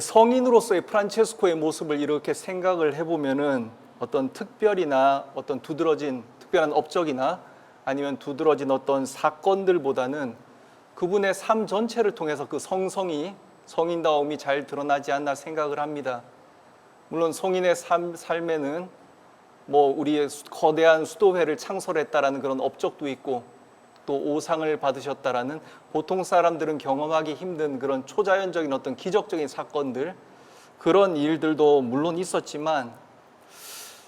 성인으로서의 프란체스코의 모습을 이렇게 생각을 해보면은 어떤 특별이나 어떤 두드러진 특별한 업적이나 아니면 두드러진 어떤 사건들보다는 그분의 삶 전체를 통해서 그 성성이, 성인다움이 잘 드러나지 않나 생각을 합니다. 물론 성인의 삶에는 우리의 거대한 수도회를 창설했다라는 그런 업적도 있고 또 오상을 받으셨다라는 보통 사람들은 경험하기 힘든 그런 초자연적인 어떤 기적적인 사건들, 그런 일들도 물론 있었지만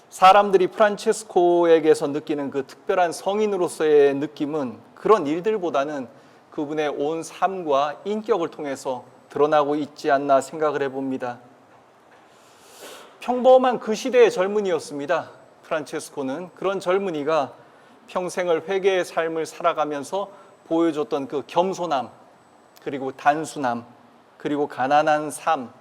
사람들이 프란체스코에게서 느끼는 그 특별한 성인으로서의 느낌은 그런 일들보다는 그분의 온 삶과 인격을 통해서 드러나고 있지 않나 생각을 해봅니다. 평범한 그 시대의 젊은이였습니다. 프란체스코는 그런 젊은이가 평생을 회개의 삶을 살아가면서 보여줬던 그 겸손함, 그리고 단순함, 그리고 가난한 삶,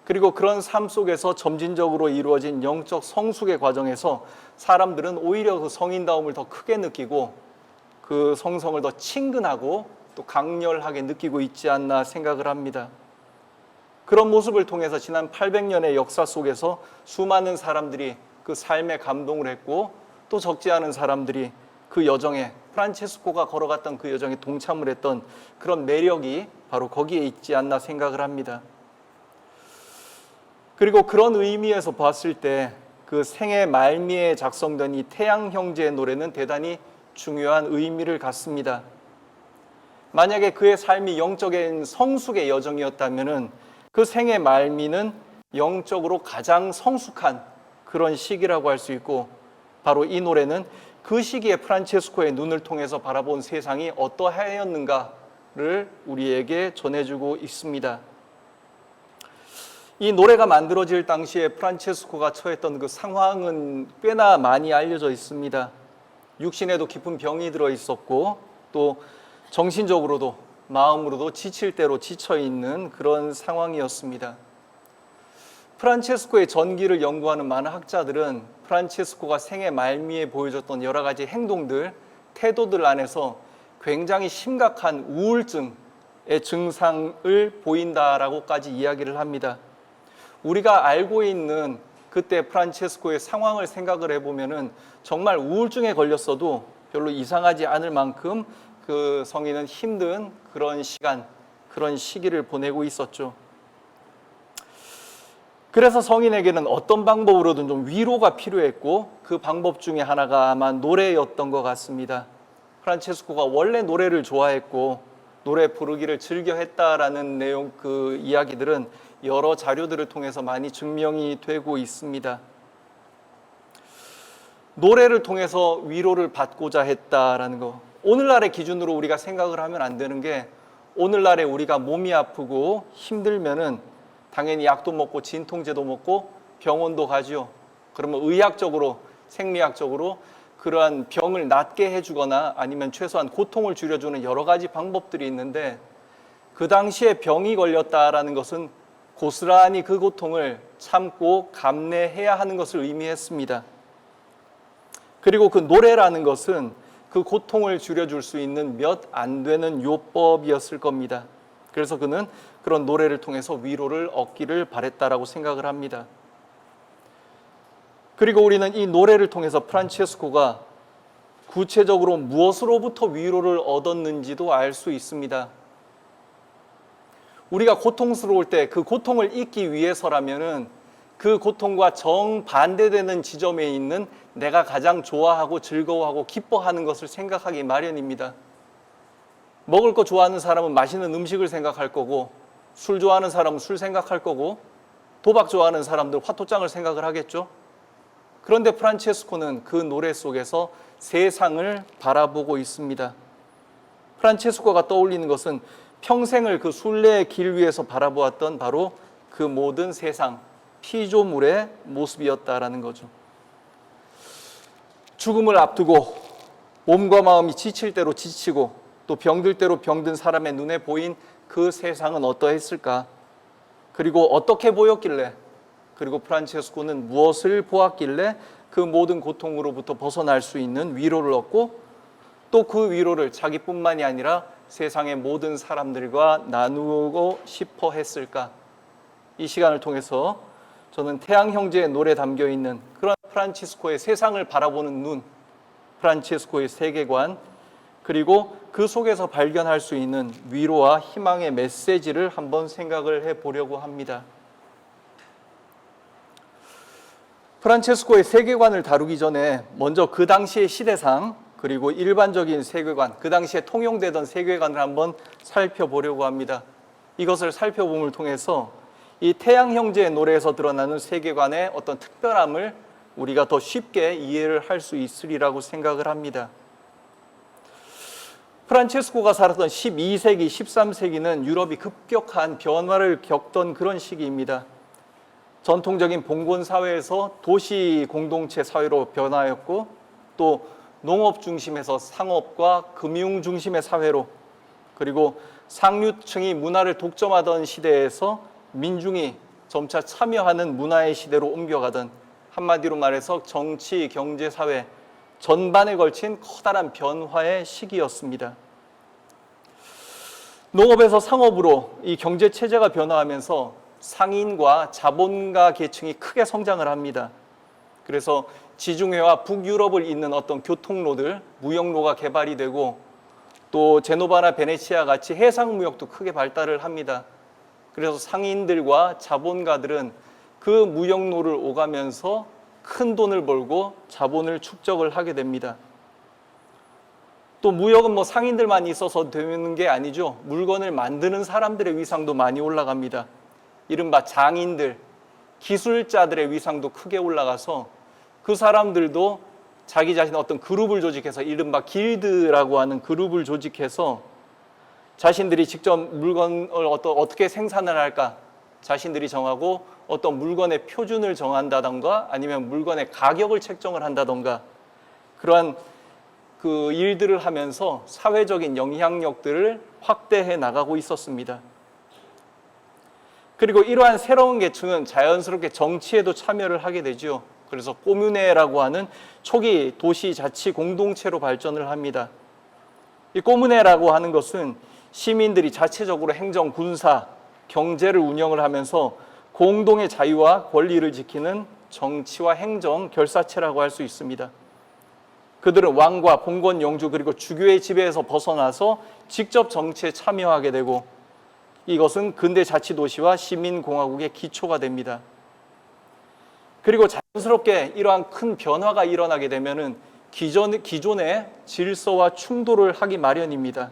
그리고 그런 삶 속에서 점진적으로 이루어진 영적 성숙의 과정에서 사람들은 오히려 그 성인다움을 더 크게 느끼고 그 성성을 더 친근하고 또 강렬하게 느끼고 있지 않나 생각을 합니다. 그런 모습을 통해서 지난 800년의 역사 속에서 수많은 사람들이 그 삶에 감동을 했고 또 적지 않은 사람들이 그 여정에, 프란체스코가 걸어갔던 그 여정에 동참을 했던 그런 매력이 바로 거기에 있지 않나 생각을 합니다. 그리고 그런 의미에서 봤을 때 그 생애 말미에 작성된 이 태양 형제의 노래는 대단히 중요한 의미를 갖습니다. 만약에 그의 삶이 영적인 성숙의 여정이었다면 그 생애 말미는 영적으로 가장 성숙한 그런 시기라고 할 수 있고, 바로 이 노래는 그 시기에 프란체스코의 눈을 통해서 바라본 세상이 어떠하였는가를 우리에게 전해주고 있습니다. 이 노래가 만들어질 당시에 프란체스코가 처했던 그 상황은 꽤나 많이 알려져 있습니다. 육신에도 깊은 병이 들어 있었고 또 정신적으로도 마음으로도 지칠 대로 지쳐 있는 그런 상황이었습니다. 프란체스코의 전기를 연구하는 많은 학자들은 프란체스코가 생애 말미에 보여줬던 여러 가지 행동들, 태도들 안에서 굉장히 심각한 우울증의 증상을 보인다라고까지 이야기를 합니다. 우리가 알고 있는 그때 프란체스코의 상황을 생각을 해보면은 정말 우울증에 걸렸어도 별로 이상하지 않을 만큼 그 성인은 힘든 그런 시간, 그런 시기를 보내고 있었죠. 그래서 성인에게는 어떤 방법으로든 좀 위로가 필요했고 그 방법 중에 하나가 아마 노래였던 것 같습니다. 프란체스코가 원래 노래를 좋아했고 노래 부르기를 즐겨 했다라는 내용, 그 이야기들은 여러 자료들을 통해서 많이 증명이 되고 있습니다. 노래를 통해서 위로를 받고자 했다라는 거, 오늘날의 기준으로 우리가 생각을 하면 안 되는 게, 오늘날에 우리가 몸이 아프고 힘들면은 당연히 약도 먹고 진통제도 먹고 병원도 가죠. 그러면 의학적으로, 생리학적으로 그러한 병을 낫게 해주거나 아니면 최소한 고통을 줄여주는 여러 가지 방법들이 있는데, 그 당시에 병이 걸렸다라는 것은 고스란히 그 고통을 참고 감내해야 하는 것을 의미했습니다. 그리고 그 노래라는 것은 그 고통을 줄여줄 수 있는 몇 안 되는 요법이었을 겁니다. 그래서 그는 그런 노래를 통해서 위로를 얻기를 바랬다라고 생각을 합니다. 그리고 우리는 이 노래를 통해서 프란체스코가 구체적으로 무엇으로부터 위로를 얻었는지도 알 수 있습니다. 우리가 고통스러울 때 그 고통을 잊기 위해서라면은 그 고통과 정반대되는 지점에 있는 내가 가장 좋아하고 즐거워하고 기뻐하는 것을 생각하기 마련입니다. 먹을 거 좋아하는 사람은 맛있는 음식을 생각할 거고, 술 좋아하는 사람은 술 생각할 거고, 도박 좋아하는 사람들 화토장을 생각을 하겠죠. 그런데 프란체스코는 그 노래 속에서 세상을 바라보고 있습니다. 프란체스코가 떠올리는 것은 평생을 그 순례의 길 위에서 바라보았던 바로 그 모든 세상, 피조물의 모습이었다라는 거죠. 죽음을 앞두고 몸과 마음이 지칠 대로 지치고 또 병들 대로 병든 사람의 눈에 보인 그 세상은 어떠했을까? 그리고 어떻게 보였길래, 그리고 프란체스코는 무엇을 보았길래 그 모든 고통으로부터 벗어날 수 있는 위로를 얻고 또 그 위로를 자기뿐만이 아니라 세상의 모든 사람들과 나누고 싶어 했을까? 이 시간을 통해서 저는 태양 형제의 노래에 담겨 있는 그런 프란치스코의 세상을 바라보는 눈, 프란치스코의 세계관, 그리고 그 속에서 발견할 수 있는 위로와 희망의 메시지를 한번 생각을 해보려고 합니다. 프란체스코의 세계관을 다루기 전에 먼저 그 당시의 시대상 그리고 일반적인 세계관, 그 당시에 통용되던 세계관을 한번 살펴보려고 합니다. 이것을 살펴봄을 통해서 이 태양 형제의 노래에서 드러나는 세계관의 어떤 특별함을 우리가 더 쉽게 이해를 할 수 있으리라고 생각을 합니다. 프란체스코가 살았던 12세기, 13세기는 유럽이 급격한 변화를 겪던 그런 시기입니다. 전통적인 봉건 사회에서 도시 공동체 사회로 변화하였고 또 농업 중심에서 상업과 금융 중심의 사회로, 그리고 상류층이 문화를 독점하던 시대에서 민중이 점차 참여하는 문화의 시대로 옮겨가던, 한마디로 말해서 정치, 경제, 사회 전반에 걸친 커다란 변화의 시기였습니다. 농업에서 상업으로 이 경제 체제가 변화하면서 상인과 자본가 계층이 크게 성장을 합니다. 그래서 지중해와 북유럽을 잇는 어떤 교통로들, 무역로가 개발이 되고 또 제노바나 베네치아 같이 해상무역도 크게 발달을 합니다. 그래서 상인들과 자본가들은 그 무역로를 오가면서 큰 돈을 벌고 자본을 축적을 하게 됩니다. 또 무역은 상인들만 있어서 되는 게 아니죠. 물건을 만드는 사람들의 위상도 많이 올라갑니다. 이른바 장인들, 기술자들의 위상도 크게 올라가서 그 사람들도 자기 자신의 어떤 그룹을 조직해서 이른바 길드라고 하는 그룹을 조직해서 자신들이 직접 물건을 어떻게 생산을 할까 자신들이 정하고 어떤 물건의 표준을 정한다던가 아니면 물건의 가격을 책정을 한다던가 그러한 그 일들을 하면서 사회적인 영향력들을 확대해 나가고 있었습니다. 그리고 이러한 새로운 계층은 자연스럽게 정치에도 참여를 하게 되죠. 그래서 꼬뮤네라고 하는 초기 도시 자치 공동체로 발전을 합니다. 이 꼬뮤네라고 하는 것은 시민들이 자체적으로 행정, 군사, 경제를 운영을 하면서 공동의 자유와 권리를 지키는 정치와 행정 결사체라고 할 수 있습니다. 그들은 왕과 봉건, 영주 그리고 주교의 지배에서 벗어나서 직접 정치에 참여하게 되고 이것은 근대 자치도시와 시민공화국의 기초가 됩니다. 그리고 자연스럽게 이러한 큰 변화가 일어나게 되면은 기존의 질서와 충돌을 하기 마련입니다.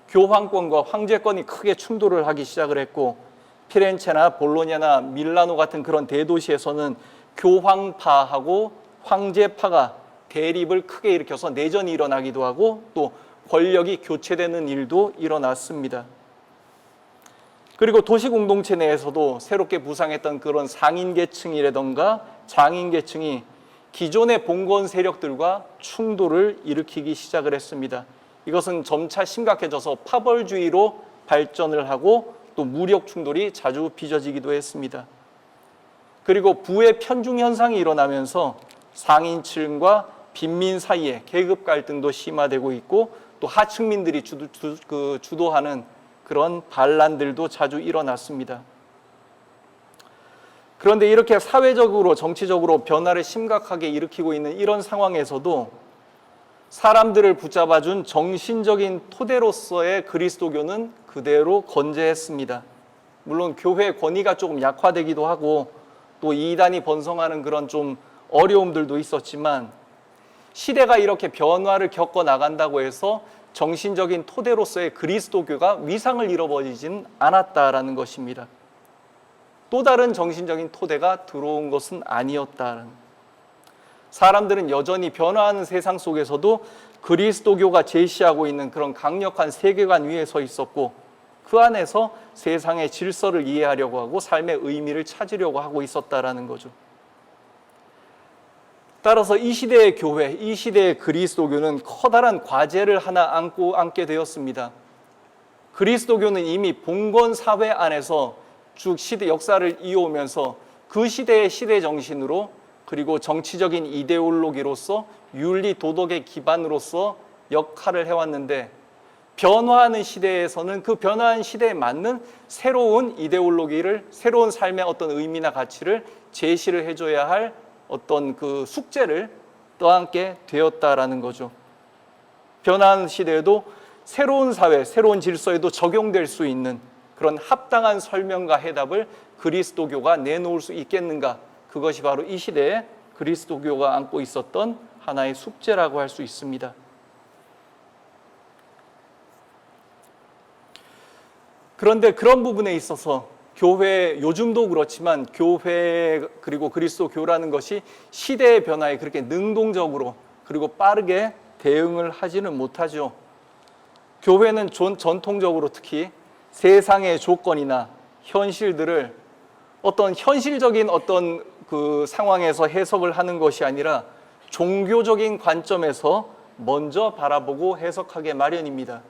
교황권과 황제권이 크게 충돌을 하기 시작을 했고 피렌체나 볼로냐나 밀라노 같은 그런 대도시에서는 교황파하고 황제파가 대립을 크게 일으켜서 내전이 일어나기도 하고 또 권력이 교체되는 일도 일어났습니다. 그리고 도시 공동체 내에서도 새롭게 부상했던 그런 상인 계층이라던가 장인 계층이 기존의 봉건 세력들과 충돌을 일으키기 시작을 했습니다. 이것은 점차 심각해져서 파벌주의로 발전을 하고 또 무력 충돌이 자주 빚어지기도 했습니다. 그리고 부의 편중 현상이 일어나면서 상인층과 빈민 사이에 계급 갈등도 심화되고 있고 또 하층민들이 주도하는 그런 반란들도 자주 일어났습니다. 그런데 이렇게 사회적으로 정치적으로 변화를 심각하게 일으키고 있는 이런 상황에서도 사람들을 붙잡아준 정신적인 토대로서의 그리스도교는 그대로 건재했습니다. 물론 교회의 권위가 조금 약화되기도 하고 또 이단이 번성하는 그런 좀 어려움들도 있었지만 시대가 이렇게 변화를 겪어 나간다고 해서 정신적인 토대로서의 그리스도교가 위상을 잃어버리진 않았다라는 것입니다. 또 다른 정신적인 토대가 들어온 것은 아니었다는. 사람들은 여전히 변화하는 세상 속에서도 그리스도교가 제시하고 있는 그런 강력한 세계관 위에 서 있었고 그 안에서 세상의 질서를 이해하려고 하고 삶의 의미를 찾으려고 하고 있었다라는 거죠. 따라서 이 시대의 교회, 이 시대의 그리스도교는 커다란 과제를 하나 안게 되었습니다. 그리스도교는 이미 봉건 사회 안에서 쭉 시대 역사를 이어오면서 그 시대의 시대 정신으로, 그리고 정치적인 이데올로기로서, 윤리 도덕의 기반으로서 역할을 해왔는데, 변화하는 시대에서는 그 변화한 시대에 맞는 새로운 이데올로기를, 새로운 삶의 어떤 의미나 가치를 제시를 해줘야 할 어떤 그 숙제를 떠안게 되었다라는 거죠. 변화하는 시대에도 새로운 사회, 새로운 질서에도 적용될 수 있는 그런 합당한 설명과 해답을 그리스도교가 내놓을 수 있겠는가? 그것이 바로 이 시대에 그리스도교가 안고 있었던 하나의 숙제라고 할 수 있습니다. 그런데 그런 부분에 있어서 교회, 요즘도 그렇지만 교회 그리고 그리스도교라는 것이 시대의 변화에 그렇게 능동적으로 그리고 빠르게 대응을 하지는 못하죠. 교회는 전통적으로 특히 세상의 조건이나 현실들을 어떤 현실적인 어떤 그 상황에서 해석을 하는 것이 아니라 종교적인 관점에서 먼저 바라보고 해석하게 마련입니다.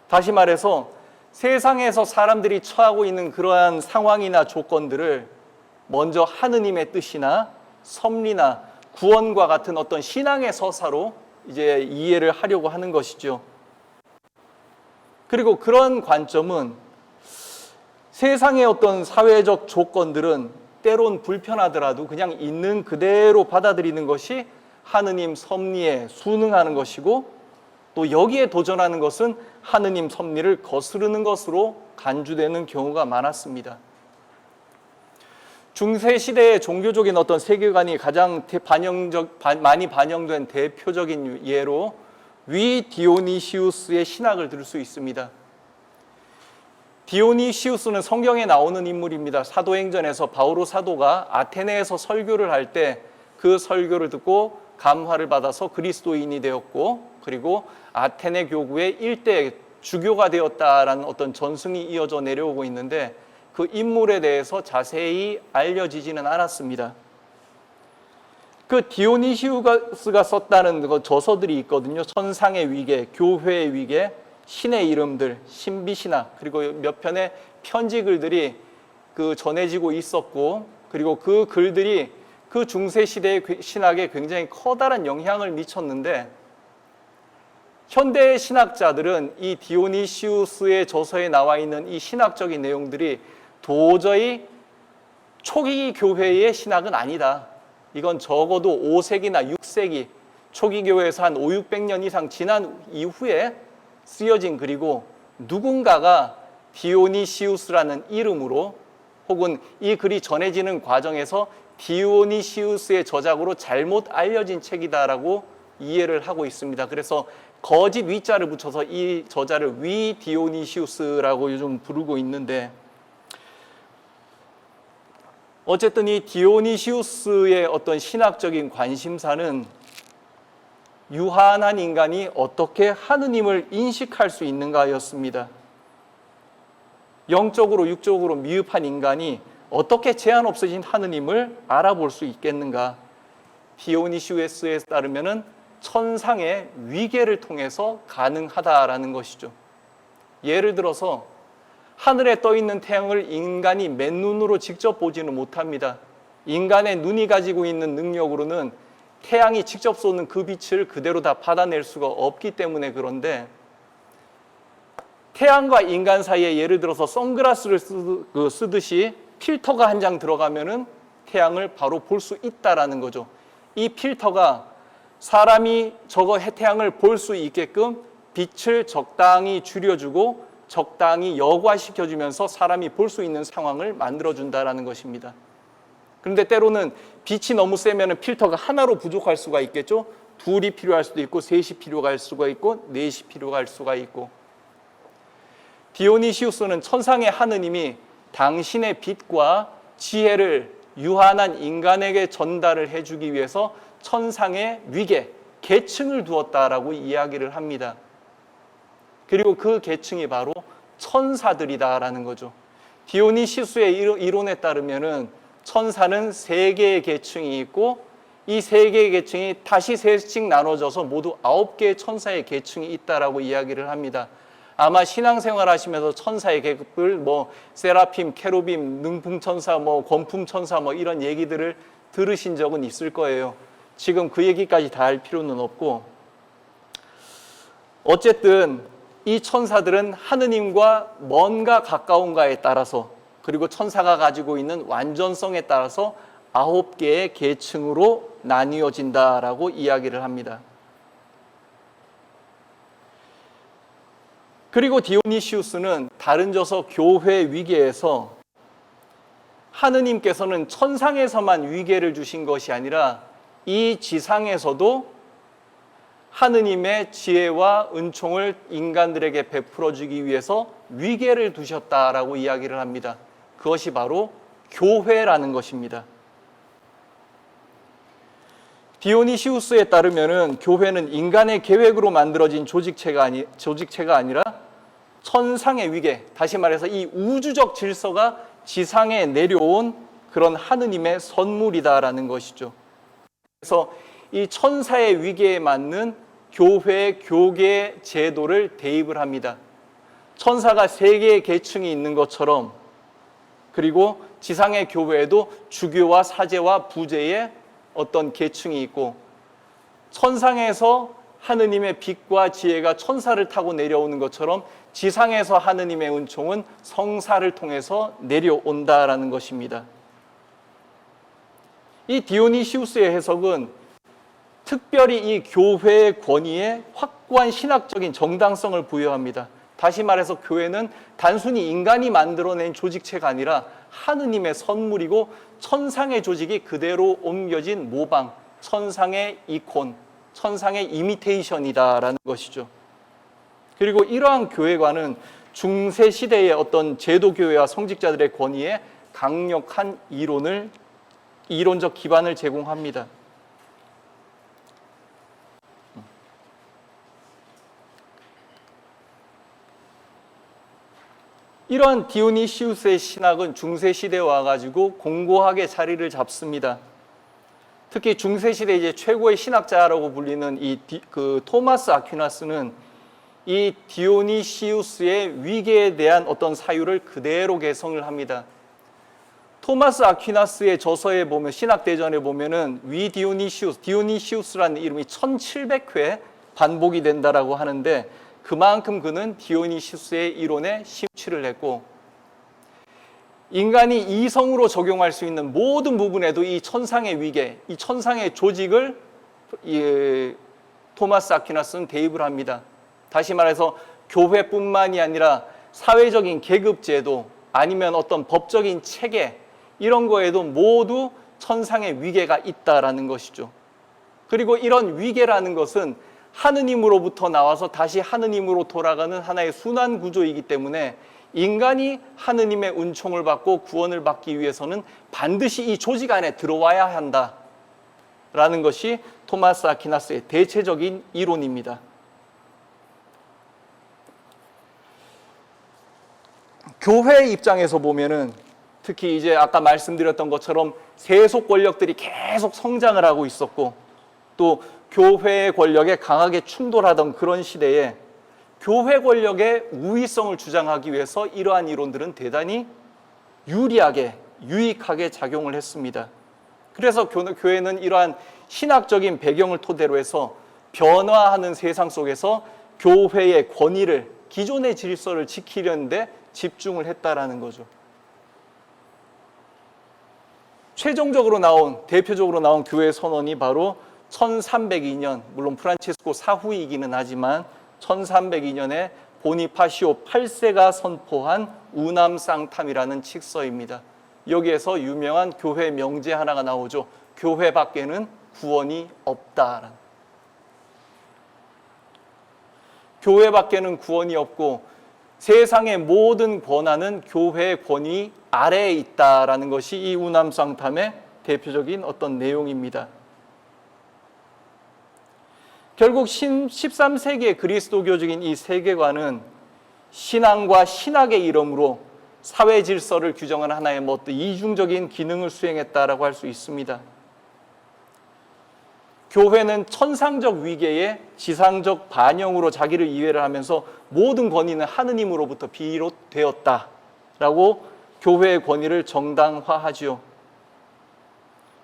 다시 말해서 세상에서 사람들이 처하고 있는 그러한 상황이나 조건들을 먼저 하느님의 뜻이나 섭리나 구원과 같은 어떤 신앙의 서사로 이제 이해를 하려고 하는 것이죠. 그리고 그런 관점은 세상의 어떤 사회적 조건들은 때론 불편하더라도 그냥 있는 그대로 받아들이는 것이 하느님 섭리에 순응하는 것이고, 또 여기에 도전하는 것은 하느님 섭리를 거스르는 것으로 간주되는 경우가 많았습니다. 중세 시대의 종교적인 어떤 세계관이 가장 많이 반영된 대표적인 예로 디오니시우스의 신학을 들 수 있습니다. 디오니시우스는 성경에 나오는 인물입니다. 사도행전에서 바오로 사도가 아테네에서 설교를 할 때 그 설교를 듣고 감화를 받아서 그리스도인이 되었고, 그리고 아테네 교구의 일대 주교가 되었다라는 어떤 전승이 이어져 내려오고 있는데, 그 인물에 대해서 자세히 알려지지는 않았습니다. 그 디오니시우스가 썼다는 그 저서들이 있거든요. 천상의 위계, 교회의 위계, 신의 이름들, 신비신학, 그리고 몇 편의 편지 글들이 그 전해지고 있었고, 그리고 그 글들이 그 중세 시대의 신학에 굉장히 커다란 영향을 미쳤는데, 현대 신학자들은 이 디오니시우스의 저서에 나와 있는 이 신학적인 내용들이 도저히 초기 교회의 신학은 아니다. 이건 적어도 5세기나 6세기 초기 교회에서 한 500~600년 이상 지난 이후에 쓰여진 글이고, 누군가가 디오니시우스라는 이름으로 혹은 이 글이 전해지는 과정에서 디오니시우스의 저작으로 잘못 알려진 책이다라고 이해를 하고 있습니다. 그래서 거짓 위자를 붙여서 이 저자를 디오니시우스라고 요즘 부르고 있는데, 어쨌든 이 디오니시우스의 어떤 신학적인 관심사는 유한한 인간이 어떻게 하느님을 인식할 수 있는가였습니다. 영적으로 육적으로 미흡한 인간이 어떻게 제한 없으신 하느님을 알아볼 수 있겠는가? 디오니시우스에 따르면은 천상의 위계를 통해서 가능하다라는 것이죠. 예를 들어서 하늘에 떠 있는 태양을 인간이 맨눈으로 직접 보지는 못합니다. 인간의 눈이 가지고 있는 능력으로는 태양이 직접 쏘는 그 빛을 그대로 다 받아낼 수가 없기 때문에 그런데, 태양과 인간 사이에 예를 들어서 선글라스를 쓰듯이 필터가 한 장 들어가면은 태양을 바로 볼 수 있다라는 거죠. 이 필터가 사람이 저거 태양을 볼 수 있게끔 빛을 적당히 줄여주고 적당히 여과시켜주면서 사람이 볼 수 있는 상황을 만들어준다라는 것입니다. 그런데 때로는 빛이 너무 세면 필터가 하나로 부족할 수가 있겠죠. 둘이 필요할 수도 있고, 셋이 필요할 수가 있고, 넷이 필요할 수가 있고. 디오니시우스는 천상의 하느님이 당신의 빛과 지혜를 유한한 인간에게 전달을 해주기 위해서 천상의 위계, 계층을 두었다라고 이야기를 합니다. 그리고 그 계층이 바로 천사들이다라는 거죠. 디오니시우스의 이론에 따르면은 천사는 세 개의 계층이 있고 이 세 개의 계층이 다시 셋씩 나눠져서 모두 9개의 천사의 계층이 있다라고 이야기를 합니다. 아마 신앙생활 하시면서 천사의 계급을 세라핌, 케루빔, 능풍천사, 권품천사 이런 얘기들을 들으신 적은 있을 거예요. 지금 그 얘기까지 다 할 필요는 없고, 어쨌든 이 천사들은 하느님과 뭔가 가까운가에 따라서, 그리고 천사가 가지고 있는 완전성에 따라서 9개의 계층으로 나뉘어진다라고 이야기를 합니다. 그리고 디오니시우스는 다른 저서 교회 위계에서 하느님께서는 천상에서만 위계를 주신 것이 아니라 이 지상에서도 하느님의 지혜와 은총을 인간들에게 베풀어 주기 위해서 위계를 두셨다라고 이야기를 합니다. 그것이 바로 교회라는 것입니다. 디오니시우스에 따르면 교회는 인간의 계획으로 만들어진 조직체가 아니라 천상의 위계, 다시 말해서 이 우주적 질서가 지상에 내려온 그런 하느님의 선물이다라는 것이죠. 그래서 이 천사의 위계에 맞는 교회의 교계 제도를 대입을 합니다. 천사가 세 개의 계층이 있는 것처럼, 그리고 지상의 교회에도 주교와 사제와 부제의 어떤 계층이 있고, 천상에서 하느님의 빛과 지혜가 천사를 타고 내려오는 것처럼 지상에서 하느님의 은총은 성사를 통해서 내려온다라는 것입니다. 이 디오니시우스의 해석은 특별히 이 교회의 권위에 확고한 신학적인 정당성을 부여합니다. 다시 말해서 교회는 단순히 인간이 만들어낸 조직체가 아니라 하느님의 선물이고 천상의 조직이 그대로 옮겨진 모방, 천상의 이콘, 천상의 이미테이션이다라는 것이죠. 그리고 이러한 교회관은 중세 시대의 어떤 제도교회와 성직자들의 권위에 강력한 이론적 기반을 제공합니다. 이러한 디오니시우스의 신학은 중세 시대에 와가지고 공고하게 자리를 잡습니다. 특히 중세 시대 이제 최고의 신학자라고 불리는 토마스 아퀴나스는 이 디오니시우스의 위계에 대한 어떤 사유를 그대로 개성을 합니다. 토마스 아퀴나스의 저서에 보면, 신학대전에 보면은 디오니시우스라는 이름이 1700회 반복이 된다라고 하는데, 그만큼 그는 디오니시우스의 이론에 심취를 했고, 인간이 이성으로 적용할 수 있는 모든 부분에도 이 천상의 위계, 이 천상의 조직을 토마스 아퀴나스는 대입을 합니다. 다시 말해서 교회뿐만이 아니라 사회적인 계급제도, 아니면 어떤 법적인 체계, 이런 거에도 모두 천상의 위계가 있다라는 것이죠. 그리고 이런 위계라는 것은 하느님으로부터 나와서 다시 하느님으로 돌아가는 하나의 순환 구조이기 때문에 인간이 하느님의 은총을 받고 구원을 받기 위해서는 반드시 이 조직 안에 들어와야 한다라는 것이 토마스 아퀴나스의 대체적인 이론입니다. 교회의 입장에서 보면은, 특히 이제 아까 말씀드렸던 것처럼 세속 권력들이 계속 성장을 하고 있었고, 또 교회의 권력에 강하게 충돌하던 그런 시대에 교회 권력의 우위성을 주장하기 위해서 이러한 이론들은 대단히 유리하게, 유익하게 작용을 했습니다. 그래서 교회는 이러한 신학적인 배경을 토대로 해서 변화하는 세상 속에서 교회의 권위를, 기존의 질서를 지키려는데 집중을 했다라는 거죠. 대표적으로 나온 교회 선언이 바로 1302년, 물론 프란체스코 사후이기는 하지만 1302년에 보니파시오 8세가 선포한 우남 쌍탐이라는 칙서입니다. 여기에서 유명한 교회 명제 하나가 나오죠. 교회 밖에는 구원이 없다. 교회 밖에는 구원이 없고 세상의 모든 권한은 교회의 권위 아래에 있다라는 것이 이 우남 쌍탐의 대표적인 어떤 내용입니다. 결국 13세기의 그리스도교적인 이 세계관은 신앙과 신학의 이름으로 사회 질서를 규정하는 하나의 이중적인 기능을 수행했다라고 할 수 있습니다. 교회는 천상적 위계의 지상적 반영으로 자기를 이해를 하면서 모든 권위는 하느님으로부터 비롯되었다라고 교회의 권위를 정당화하지요.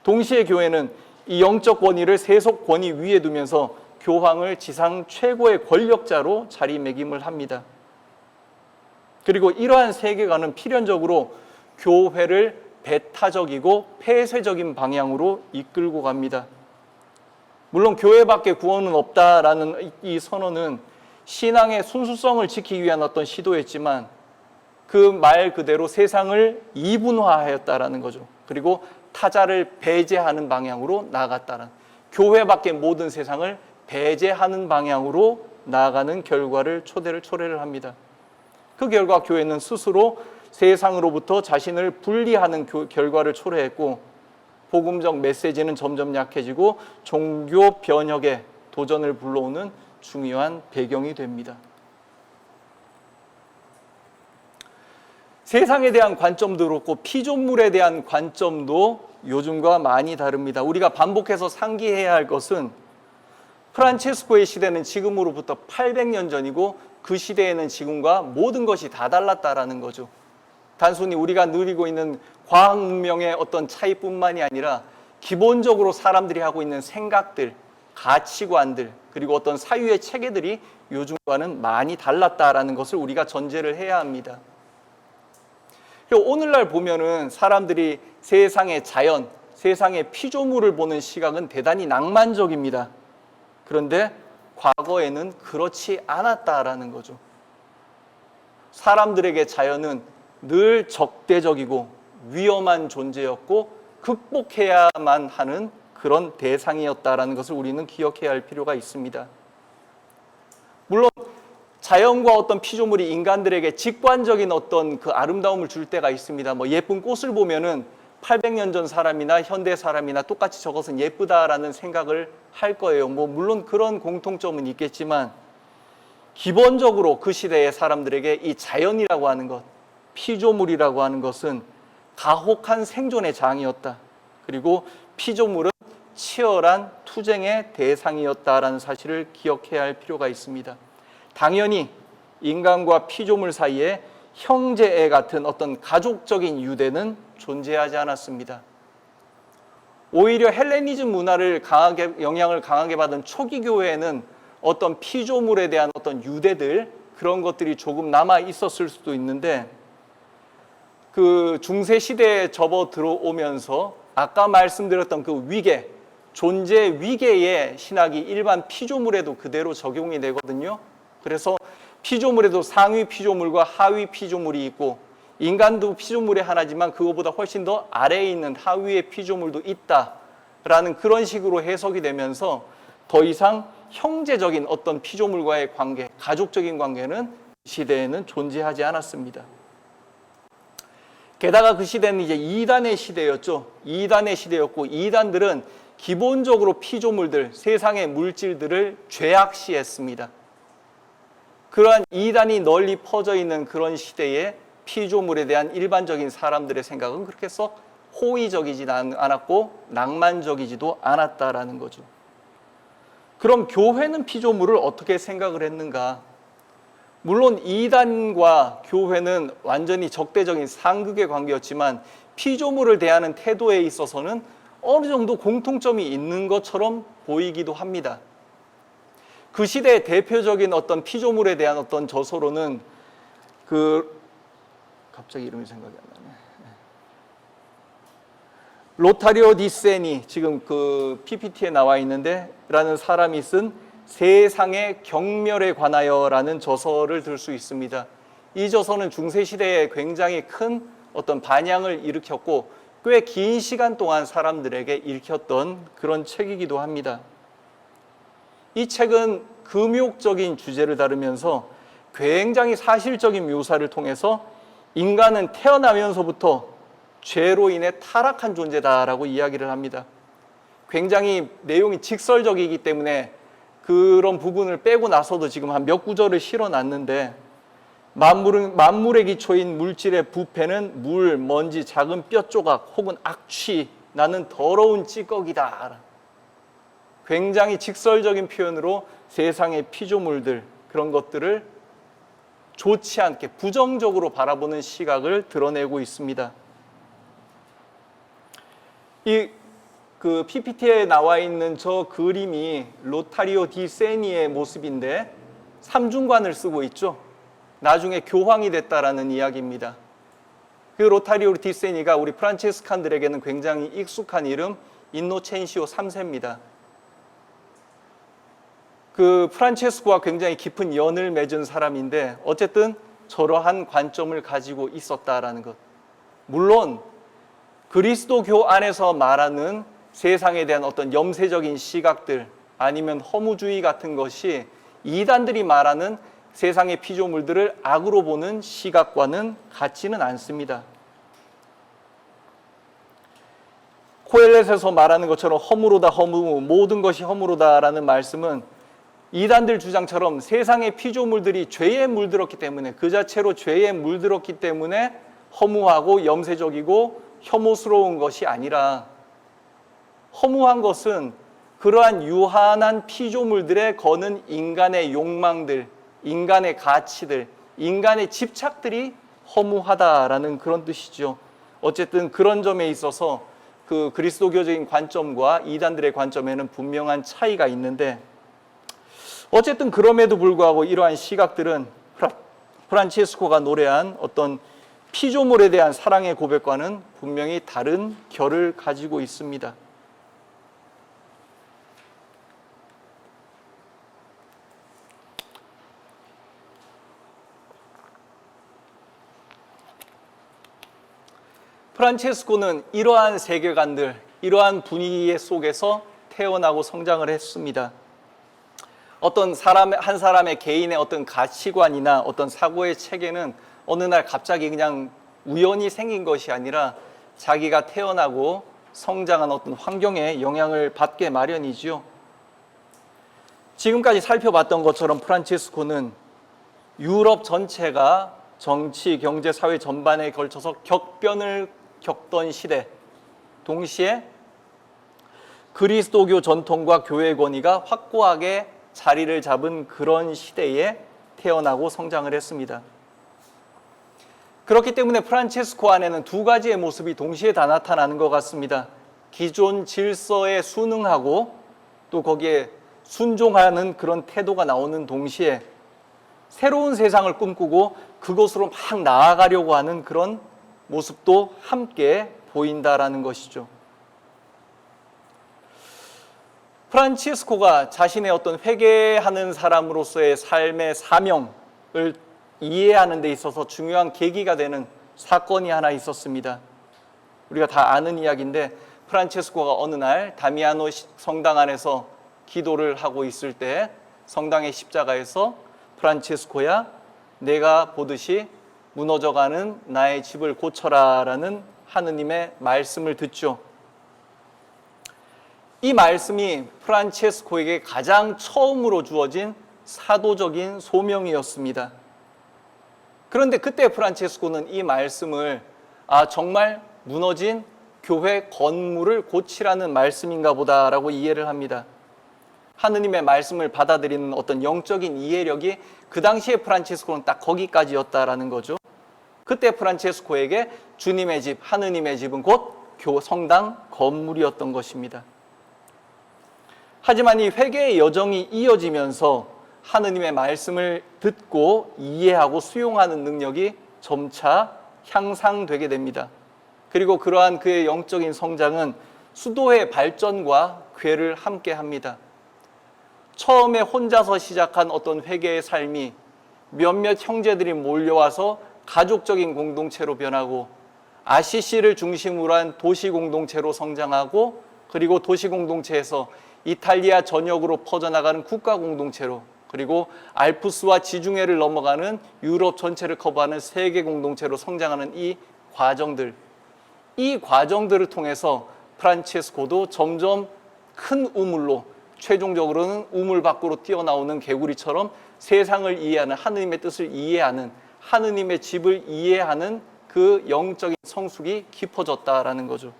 동시에 교회는 이 영적 권위를 세속 권위 위에 두면서 교황을 지상 최고의 권력자로 자리매김을 합니다. 그리고 이러한 세계관은 필연적으로 교회를 배타적이고 폐쇄적인 방향으로 이끌고 갑니다. 물론 교회밖에 구원은 없다라는 이 선언은 신앙의 순수성을 지키기 위한 어떤 시도였지만 그 말 그대로 세상을 이분화하였다라는 거죠. 그리고 타자를 배제하는 방향으로 나아갔다는, 교회밖에 모든 세상을 배제하는 방향으로 나아가는 초래를 합니다. 그 결과 교회는 스스로 세상으로부터 자신을 분리하는 결과를 초래했고, 복음적 메시지는 점점 약해지고 종교 변혁의 도전을 불러오는 중요한 배경이 됩니다. 세상에 대한 관점도 그렇고 피조물에 대한 관점도 요즘과 많이 다릅니다. 우리가 반복해서 상기해야 할 것은 프란체스코의 시대는 지금으로부터 800년 전이고 그 시대에는 지금과 모든 것이 다 달랐다라는 거죠. 단순히 우리가 누리고 있는 과학 문명의 어떤 차이뿐만이 아니라 기본적으로 사람들이 하고 있는 생각들, 가치관들, 그리고 어떤 사유의 체계들이 요즘과는 많이 달랐다라는 것을 우리가 전제를 해야 합니다. 오늘날 보면은 사람들이 세상의 자연, 세상의 피조물을 보는 시각은 대단히 낭만적입니다. 그런데 과거에는 그렇지 않았다라는 거죠. 사람들에게 자연은 늘 적대적이고 위험한 존재였고 극복해야만 하는 그런 대상이었다라는 것을 우리는 기억해야 할 필요가 있습니다. 물론 자연과 어떤 피조물이 인간들에게 직관적인 어떤 그 아름다움을 줄 때가 있습니다. 예쁜 꽃을 보면은 800년 전 사람이나 현대 사람이나 똑같이 저것은 예쁘다라는 생각을 할 거예요. 물론 그런 공통점은 있겠지만 기본적으로 그 시대의 사람들에게 이 자연이라고 하는 것, 피조물이라고 하는 것은 가혹한 생존의 장이었다. 그리고 피조물은 치열한 투쟁의 대상이었다라는 사실을 기억해야 할 필요가 있습니다. 당연히 인간과 피조물 사이에 형제애 같은 어떤 가족적인 유대는 존재하지 않았습니다. 오히려 헬레니즘 문화를 영향을 강하게 받은 초기 교회에는 어떤 피조물에 대한 어떤 유대들, 그런 것들이 조금 남아 있었을 수도 있는데, 그 중세 시대에 접어 들어오면서 아까 말씀드렸던 그 위계, 존재 위계의 신학이 일반 피조물에도 그대로 적용이 되거든요. 그래서 피조물에도 상위 피조물과 하위 피조물이 있고, 인간도 피조물의 하나지만 그거보다 훨씬 더 아래에 있는 하위의 피조물도 있다라는 그런 식으로 해석이 되면서 더 이상 형제적인 어떤 피조물과의 관계, 가족적인 관계는 시대에는 존재하지 않았습니다. 게다가 그 시대는 이제 이단의 시대였죠. 이단의 시대였고, 이단들은 기본적으로 피조물들, 세상의 물질들을 죄악시했습니다. 그러한 이단이 널리 퍼져 있는 그런 시대에 피조물에 대한 일반적인 사람들의 생각은 그렇게 썩 호의적이지 않았고 낭만적이지도 않았다라는 거죠. 그럼 교회는 피조물을 어떻게 생각을 했는가? 물론 이단과 교회는 완전히 적대적인 상극의 관계였지만 피조물을 대하는 태도에 있어서는 어느 정도 공통점이 있는 것처럼 보이기도 합니다. 그 시대의 대표적인 어떤 피조물에 대한 어떤 저서로는 갑자기 이름이 생각이 안 나네. 로타리오 디 세니, 지금 그 PPT에 나와 있는데 라는 사람이 쓴 세상의 경멸에 관하여라는 저서를 들 수 있습니다. 이 저서는 중세시대에 굉장히 큰 어떤 반향을 일으켰고 꽤 긴 시간 동안 사람들에게 읽혔던 그런 책이기도 합니다. 이 책은 금욕적인 주제를 다루면서 굉장히 사실적인 묘사를 통해서 인간은 태어나면서부터 죄로 인해 타락한 존재다라고 이야기를 합니다. 굉장히 내용이 직설적이기 때문에 그런 부분을 빼고 나서도 지금 한 몇 구절을 실어놨는데, 만물의 기초인 물질의 부패는 물, 먼지, 작은 뼈 조각 혹은 악취 나는 더러운 찌꺼기다. 굉장히 직설적인 표현으로 세상의 피조물들, 그런 것들을 좋지 않게 부정적으로 바라보는 시각을 드러내고 있습니다. 그 PPT에 나와 있는 저 그림이 로타리오 디 세니의 모습인데 삼중관을 쓰고 있죠. 나중에 교황이 됐다라는 이야기입니다. 그 로타리오 디 세니가 우리 프란치스칸들에게는 굉장히 익숙한 이름 인노첸시오 3세입니다. 그 프란체스코와 굉장히 깊은 연을 맺은 사람인데 어쨌든 저러한 관점을 가지고 있었다라는 것. 물론 그리스도교 안에서 말하는 세상에 대한 어떤 염세적인 시각들 아니면 허무주의 같은 것이 이단들이 말하는 세상의 피조물들을 악으로 보는 시각과는 같지는 않습니다. 코엘렛에서 말하는 것처럼 허무로다 허무, 모든 것이 허무로다라는 말씀은 이단들 주장처럼 세상의 피조물들이 죄에 물들었기 때문에 그 자체로 죄에 물들었기 때문에 허무하고 염세적이고 혐오스러운 것이 아니라 허무한 것은 그러한 유한한 피조물들에 거는 인간의 욕망들, 인간의 가치들, 인간의 집착들이 허무하다라는 그런 뜻이죠. 어쨌든 그런 점에 있어서 그 그리스도교적인 관점과 이단들의 관점에는 분명한 차이가 있는데 어쨌든 그럼에도 불구하고 이러한 시각들은 프란치스코가 노래한 어떤 피조물에 대한 사랑의 고백과는 분명히 다른 결을 가지고 있습니다. 프란체스코는 이러한 세계관들, 이러한 분위기 속에서 태어나고 성장을 했습니다. 어떤 한 사람의 개인의 어떤 가치관이나 어떤 사고의 체계는 어느 날 갑자기 그냥 우연히 생긴 것이 아니라 자기가 태어나고 성장한 어떤 환경에 영향을 받게 마련이지요. 지금까지 살펴봤던 것처럼 프란체스코는 유럽 전체가 정치, 경제, 사회 전반에 걸쳐서 격변을 겪던 시대, 동시에 그리스도교 전통과 교회 권위가 확고하게 자리를 잡은 그런 시대에 태어나고 성장을 했습니다. 그렇기 때문에 프란체스코 안에는 두 가지의 모습이 동시에 다 나타나는 것 같습니다. 기존 질서에 순응하고 또 거기에 순종하는 그런 태도가 나오는 동시에 새로운 세상을 꿈꾸고 그곳으로 막 나아가려고 하는 그런 모습도 함께 보인다라는 것이죠. 프란치스코가 자신의 어떤 회개하는 사람으로서의 삶의 사명을 이해하는 데 있어서 중요한 계기가 되는 사건이 하나 있었습니다. 우리가 다 아는 이야기인데 프란치스코가 어느 날 다미아노 성당 안에서 기도를 하고 있을 때 성당의 십자가에서 프란치스코야 내가 보듯이 무너져가는 나의 집을 고쳐라라는 하느님의 말씀을 듣죠. 이 말씀이 프란체스코에게 가장 처음으로 주어진 사도적인 소명이었습니다. 그런데 그때 프란체스코는 이 말씀을 정말 무너진 교회 건물을 고치라는 말씀인가 보다라고 이해를 합니다. 하느님의 말씀을 받아들이는 어떤 영적인 이해력이 그 당시에 프란체스코는 딱 거기까지였다라는 거죠. 그때 프란체스코에게 주님의 집, 하느님의 집은 곧 성당 건물이었던 것입니다. 하지만 이 회개의 여정이 이어지면서 하느님의 말씀을 듣고 이해하고 수용하는 능력이 점차 향상되게 됩니다. 그리고 그러한 그의 영적인 성장은 수도의 발전과 궤를 함께 합니다. 처음에 혼자서 시작한 어떤 회개의 삶이 몇몇 형제들이 몰려와서 가족적인 공동체로 변하고 아시시를 중심으로 한 도시 공동체로 성장하고 그리고 도시 공동체에서 이탈리아 전역으로 퍼져나가는 국가 공동체로 그리고 알프스와 지중해를 넘어가는 유럽 전체를 커버하는 세계 공동체로 성장하는 이 과정들을 통해서 프란체스코도 점점 큰 우물로 최종적으로는 우물 밖으로 뛰어나오는 개구리처럼 세상을 이해하는 하느님의 뜻을 이해하는 하느님의 집을 이해하는 그 영적인 성숙이 깊어졌다라는 거죠.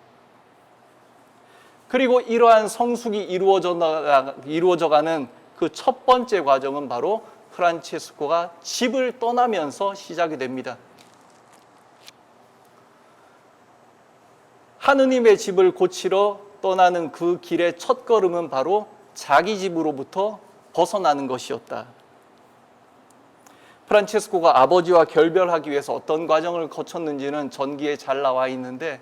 그리고 이러한 성숙이 이루어져가는 그 첫 번째 과정은 바로 프란체스코가 집을 떠나면서 시작이 됩니다. 하느님의 집을 고치러 떠나는 그 길의 첫 걸음은 바로 자기 집으로부터 벗어나는 것이었다. 프란체스코가 아버지와 결별하기 위해서 어떤 과정을 거쳤는지는 전기에 잘 나와 있는데,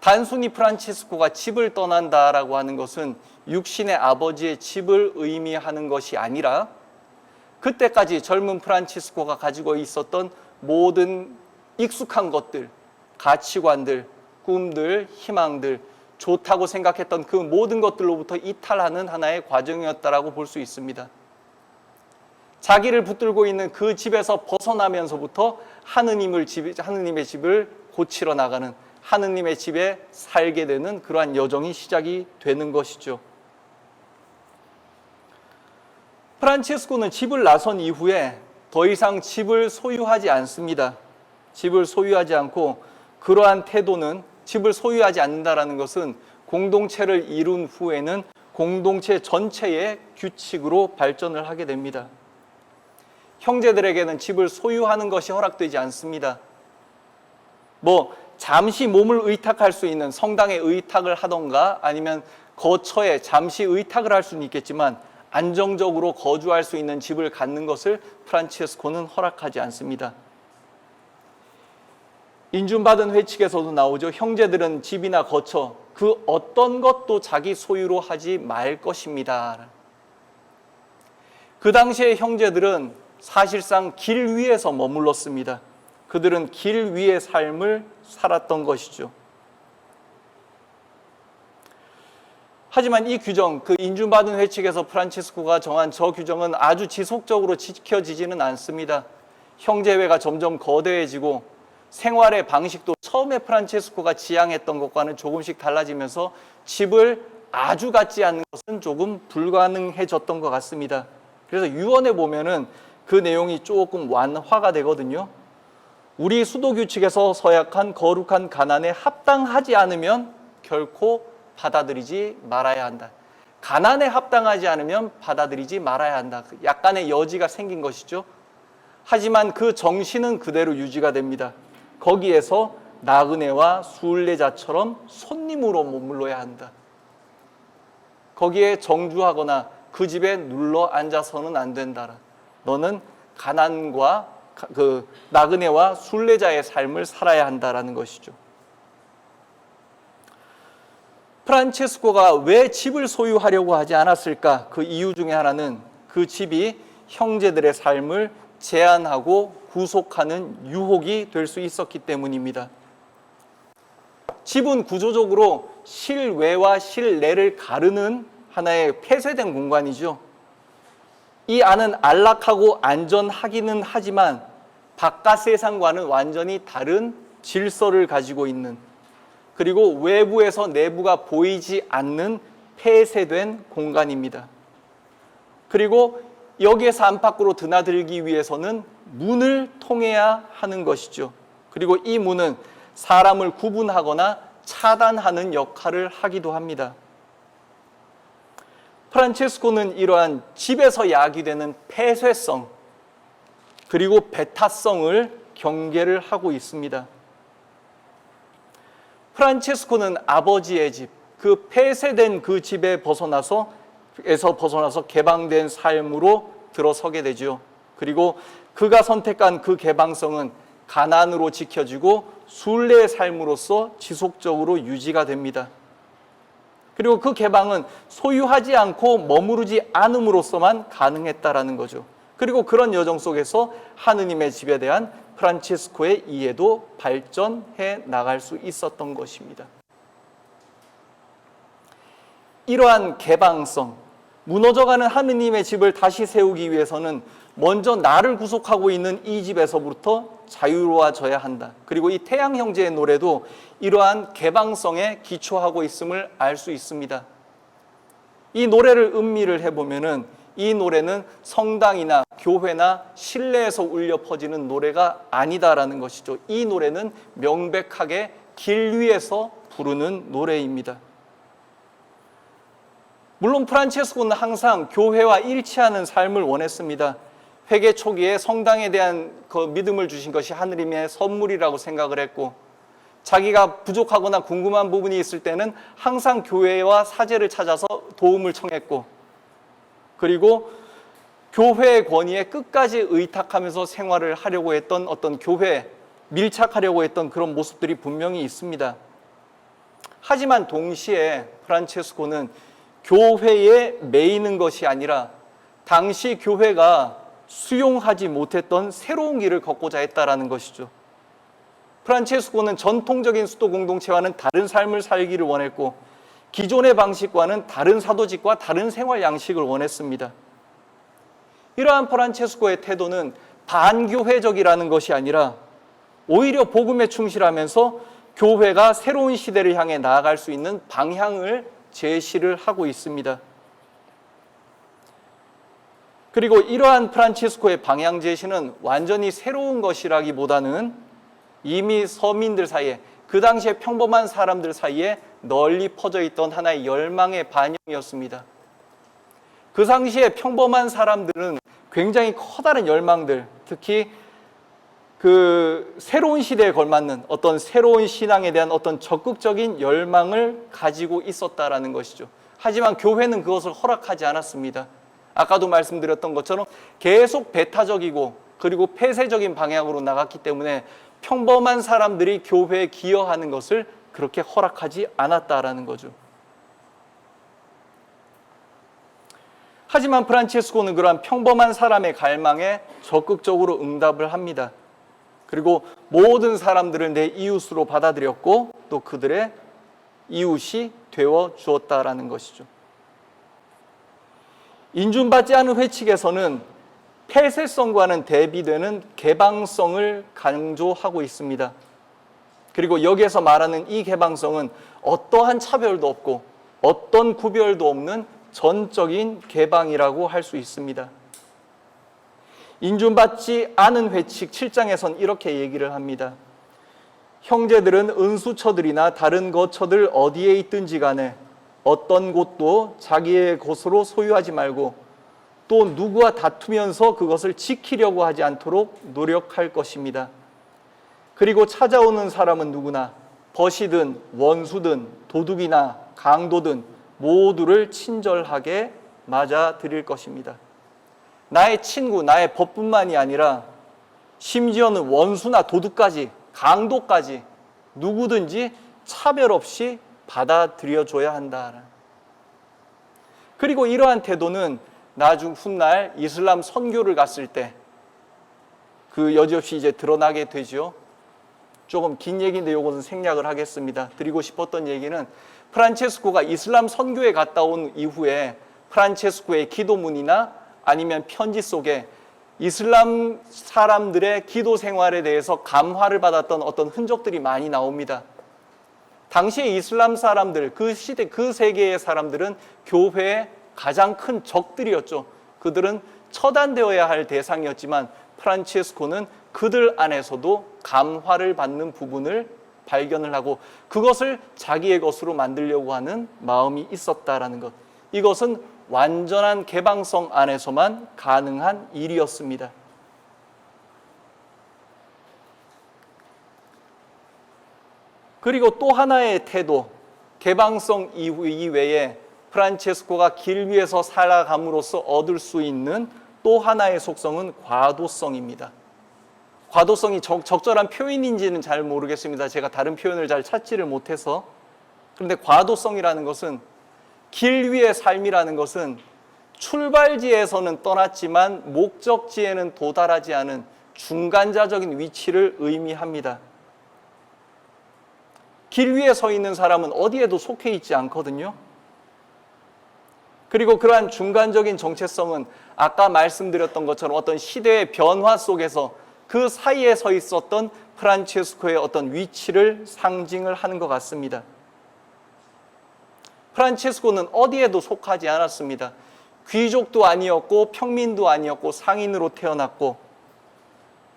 단순히 프란체스코가 집을 떠난다라고 하는 것은 육신의 아버지의 집을 의미하는 것이 아니라 그때까지 젊은 프란체스코가 가지고 있었던 모든 익숙한 것들, 가치관들, 꿈들, 희망들, 좋다고 생각했던 그 모든 것들로부터 이탈하는 하나의 과정이었다라고 볼 수 있습니다. 자기를 붙들고 있는 그 집에서 벗어나면서부터 하느님의 집을 고치러 나가는, 하느님의 집에 살게 되는 그러한 여정이 시작이 되는 것이죠. 프란체스코는 집을 나선 이후에 더 이상 집을 소유하지 않습니다. 집을 소유하지 않고, 그러한 태도는, 집을 소유하지 않는다라는 것은 공동체를 이룬 후에는 공동체 전체의 규칙으로 발전을 하게 됩니다. 형제들에게는 집을 소유하는 것이 허락되지 않습니다. 잠시 몸을 의탁할 수 있는, 성당에 의탁을 하던가 아니면 거처에 잠시 의탁을 할 수는 있겠지만 안정적으로 거주할 수 있는 집을 갖는 것을 프란체스코는 허락하지 않습니다. 인준받은 회칙에서도 나오죠. 형제들은 집이나 거처, 그 어떤 것도 자기 소유로 하지 말 것입니다. 그 당시의 형제들은 사실상 길 위에서 머물렀습니다. 그들은 길 위의 삶을 살았던 것이죠. 하지만 이 규정, 그 인준받은 회칙에서 프란체스코가 정한 저 규정은 아주 지속적으로 지켜지지는 않습니다. 형제회가 점점 거대해지고 생활의 방식도 처음에 프란체스코가 지향했던 것과는 조금씩 달라지면서 집을 아주 갖지 않는 것은 조금 불가능해졌던 것 같습니다. 그래서 유언에 보면은 그 내용이 조금 완화가 되거든요. 우리 수도 규칙에서 서약한 거룩한 가난에 합당하지 않으면 결코 받아들이지 말아야 한다. 가난에 합당하지 않으면 받아들이지 말아야 한다. 약간의 여지가 생긴 것이죠. 하지만 그 정신은 그대로 유지가 됩니다. 거기에서 나그네와 순례자처럼 손님으로 머물러야 한다. 거기에 정주하거나 그 집에 눌러 앉아서는 안 된다. 너는 가난과 그 나그네와 순례자의 삶을 살아야 한다라는 것이죠. 프란체스코가 왜 집을 소유하려고 하지 않았을까? 그 이유 중에 하나는 그 집이 형제들의 삶을 제한하고 구속하는 유혹이 될 수 있었기 때문입니다. 집은 구조적으로 실외와 실내를 가르는 하나의 폐쇄된 공간이죠. 이 안은 안락하고 안전하기는 하지만 바깥 세상과는 완전히 다른 질서를 가지고 있는, 그리고 외부에서 내부가 보이지 않는 폐쇄된 공간입니다. 그리고 여기에서 안팎으로 드나들기 위해서는 문을 통해야 하는 것이죠. 그리고 이 문은 사람을 구분하거나 차단하는 역할을 하기도 합니다. 프란체스코는 이러한 집에서 야기되는 폐쇄성 그리고 배타성을 경계를 하고 있습니다. 프란체스코는 아버지의 집, 그 폐쇄된 그 집에 벗어나서 개방된 삶으로 들어서게 되죠. 그리고 그가 선택한 그 개방성은 가난으로 지켜지고 순례의 삶으로서 지속적으로 유지가 됩니다. 그리고 그 개방은 소유하지 않고 머무르지 않음으로써만 가능했다라는 거죠. 그리고 그런 여정 속에서 하느님의 집에 대한 프란체스코의 이해도 발전해 나갈 수 있었던 것입니다. 이러한 개방성, 무너져가는 하느님의 집을 다시 세우기 위해서는 먼저 나를 구속하고 있는 이 집에서부터 자유로워져야 한다. 그리고 이 태양 형제의 노래도 이러한 개방성에 기초하고 있음을 알 수 있습니다. 이 노래를 음미를 해보면은 이 노래는 성당이나 교회나 실내에서 울려 퍼지는 노래가 아니다라는 것이죠. 이 노래는 명백하게 길 위에서 부르는 노래입니다. 물론 프란체스코는 항상 교회와 일치하는 삶을 원했습니다. 회개 초기에 성당에 대한 그 믿음을 주신 것이 하느님의 선물이라고 생각을 했고, 자기가 부족하거나 궁금한 부분이 있을 때는 항상 교회와 사제를 찾아서 도움을 청했고, 그리고 교회의 권위에 끝까지 의탁하면서 생활을 하려고 했던 어떤 교회에 밀착하려고 했던 그런 모습들이 분명히 있습니다. 하지만 동시에 프란체스코는 교회에 매이는 것이 아니라 당시 교회가 수용하지 못했던 새로운 길을 걷고자 했다라는 것이죠. 프란체스코는 전통적인 수도 공동체와는 다른 삶을 살기를 원했고, 기존의 방식과는 다른 사도직과 다른 생활 양식을 원했습니다. 이러한 프란체스코의 태도는 반교회적이라는 것이 아니라 오히려 복음에 충실하면서 교회가 새로운 시대를 향해 나아갈 수 있는 방향을 제시를 하고 있습니다. 그리고 이러한 프란체스코의 방향 제시는 완전히 새로운 것이라기보다는 이미 서민들 사이에, 그 당시에 평범한 사람들 사이에 널리 퍼져 있던 하나의 열망의 반영이었습니다. 그 당시에 평범한 사람들은 굉장히 커다란 열망들, 특히 그 새로운 시대에 걸맞는 어떤 새로운 신앙에 대한 어떤 적극적인 열망을 가지고 있었다라는 것이죠. 하지만 교회는 그것을 허락하지 않았습니다. 아까도 말씀드렸던 것처럼 계속 배타적이고 그리고 폐쇄적인 방향으로 나갔기 때문에 평범한 사람들이 교회에 기여하는 것을 그렇게 허락하지 않았다라는 거죠. 하지만 프란체스코는 그러한 평범한 사람의 갈망에 적극적으로 응답을 합니다. 그리고 모든 사람들을 내 이웃으로 받아들였고 또 그들의 이웃이 되어 주었다라는 것이죠. 인준받지 않은 회칙에서는 폐쇄성과는 대비되는 개방성을 강조하고 있습니다. 그리고 여기에서 말하는 이 개방성은 어떠한 차별도 없고 어떤 구별도 없는 전적인 개방이라고 할 수 있습니다. 인준받지 않은 회칙 7장에선 이렇게 얘기를 합니다. 형제들은 은수처들이나 다른 거처들 어디에 있든지 간에 어떤 곳도 자기의 것으로 소유하지 말고 또 누구와 다투면서 그것을 지키려고 하지 않도록 노력할 것입니다. 그리고 찾아오는 사람은 누구나 벗이든 원수든 도둑이나 강도든 모두를 친절하게 맞아들일 것입니다. 나의 친구, 나의 법뿐만이 아니라 심지어는 원수나 도둑까지, 강도까지 누구든지 차별 없이 받아들여줘야 한다. 그리고 이러한 태도는 나중 훗날 이슬람 선교를 갔을 때 그 여지없이 이제 드러나게 되죠. 조금 긴 얘기인데 이것은 생략을 하겠습니다. 드리고 싶었던 얘기는 프란체스코가 이슬람 선교에 갔다 온 이후에 프란체스코의 기도문이나 아니면 편지 속에 이슬람 사람들의 기도 생활에 대해서 감화를 받았던 어떤 흔적들이 많이 나옵니다. 당시에 이슬람 사람들, 그 시대, 그 세계의 사람들은 교회의 가장 큰 적들이었죠. 그들은 처단되어야 할 대상이었지만 프란체스코는 그들 안에서도 감화를 받는 부분을 발견을 하고 그것을 자기의 것으로 만들려고 하는 마음이 있었다라는 것. 이것은 완전한 개방성 안에서만 가능한 일이었습니다. 그리고 또 하나의 태도, 개방성 이외에 프란체스코가 길 위에서 살아감으로써 얻을 수 있는 또 하나의 속성은 과도성입니다. 과도성이 적절한 표현인지는 잘 모르겠습니다. 제가 다른 표현을 잘 찾지를 못해서. 그런데 과도성이라는 것은, 길 위의 삶이라는 것은 출발지에서는 떠났지만 목적지에는 도달하지 않은 중간자적인 위치를 의미합니다. 길 위에 서 있는 사람은 어디에도 속해 있지 않거든요. 그리고 그러한 중간적인 정체성은 아까 말씀드렸던 것처럼 어떤 시대의 변화 속에서 그 사이에 서 있었던 프란체스코의 어떤 위치를 상징을 하는 것 같습니다. 프란체스코는 어디에도 속하지 않았습니다. 귀족도 아니었고 평민도 아니었고 상인으로 태어났고,